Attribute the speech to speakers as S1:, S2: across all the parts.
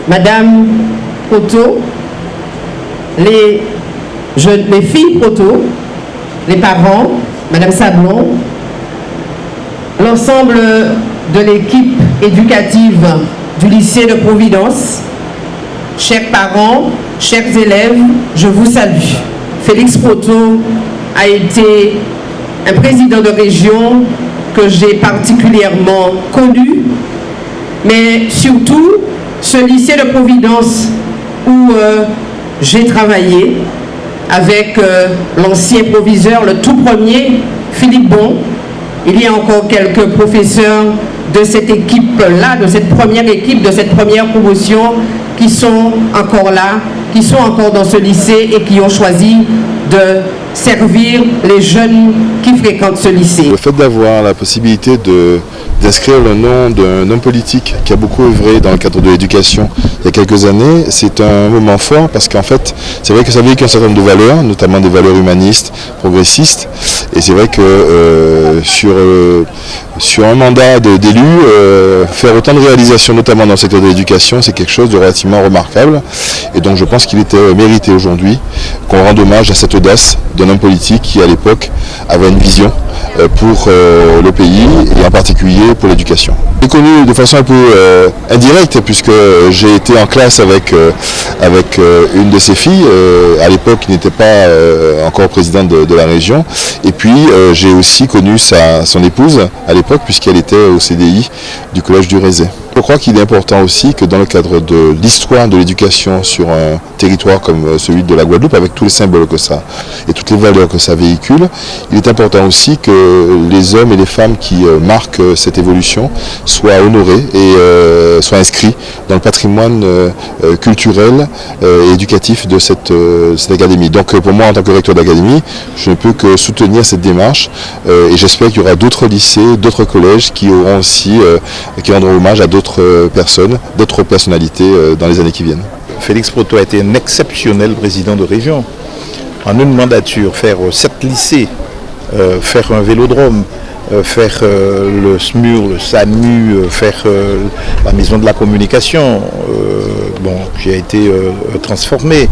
S1: Madame Proto, les filles Proto, les parents, Madame Sablon, l'ensemble de l'équipe éducative du lycée de Providence, chers parents, chers élèves, je vous salue. Félix Proto a été un président de région que j'ai particulièrement connu, mais surtout ce lycée de Providence où j'ai travaillé avec l'ancien proviseur, le tout premier, Philippe Bon. Il y a encore quelques professeurs de cette équipe-là, de cette première équipe, de cette première promotion qui sont encore là, qui sont encore dans ce lycée et qui ont choisi de servir les jeunes qui fréquentent ce lycée.
S2: Le fait d'avoir la possibilité d'inscrire le nom d'un homme politique qui a beaucoup œuvré dans le cadre de l'éducation il y a quelques années, c'est un moment fort parce qu'en fait, c'est vrai que ça véhicule un certain nombre de valeurs, notamment des valeurs humanistes, progressistes, et c'est vrai que sur un mandat d'élu, faire autant de réalisations, notamment dans le secteur de l'éducation, c'est quelque chose de relativement remarquable, et donc je pense qu'il était mérité aujourd'hui qu'on rende hommage à cette audace d'un homme politique qui à l'époque avait une vision pour le pays et en particulier pour l'éducation. J'ai connu de façon un peu indirecte puisque j'ai été en classe avec une de ses filles, à l'époque qui n'était pas encore présidente de la région, et puis j'ai aussi connu son épouse à l'époque puisqu'elle était au CDI du collège du Rézé. Je crois qu'il est important aussi que dans le cadre de l'histoire de l'éducation sur un territoire comme celui de la Guadeloupe, avec tous les symboles que ça et toutes les valeurs que ça véhicule, il est important aussi que les hommes et les femmes qui marquent cette évolution soient honorés et soient inscrits dans le patrimoine culturel et éducatif de cette académie. Donc pour moi, en tant que recteur d'académie, je ne peux que soutenir cette démarche et j'espère qu'il y aura d'autres lycées, d'autres collèges qui auront aussi, qui rendront hommage à d'autres personnes, d'autres personnalités dans les années qui viennent.
S3: Félix Proto a été un exceptionnel président de région. En une mandature, faire 7 lycées, faire un vélodrome, faire le SMUR, le SAMU, faire la maison de la communication, qui a été transformée,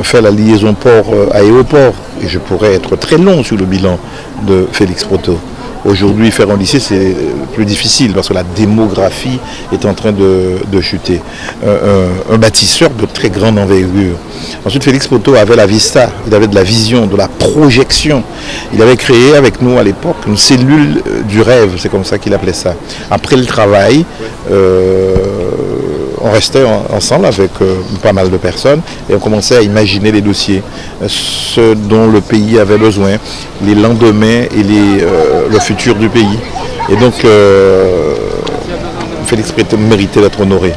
S3: faire la liaison port-aéroport. Et je pourrais être très long sur le bilan de Félix Proto. Aujourd'hui, faire un lycée, c'est plus difficile parce que la démographie est en train de chuter. Un bâtisseur de très grande envergure. Ensuite, Félix Proto avait la vista, il avait de la vision, de la projection. Il avait créé avec nous à l'époque une cellule du rêve, c'est comme ça qu'il appelait ça. Après le travail, on restait ensemble avec pas mal de personnes et on commençait à imaginer les dossiers, ce dont le pays avait besoin, les lendemains et le futur du pays. Et donc, Félix Proto méritait d'être honoré.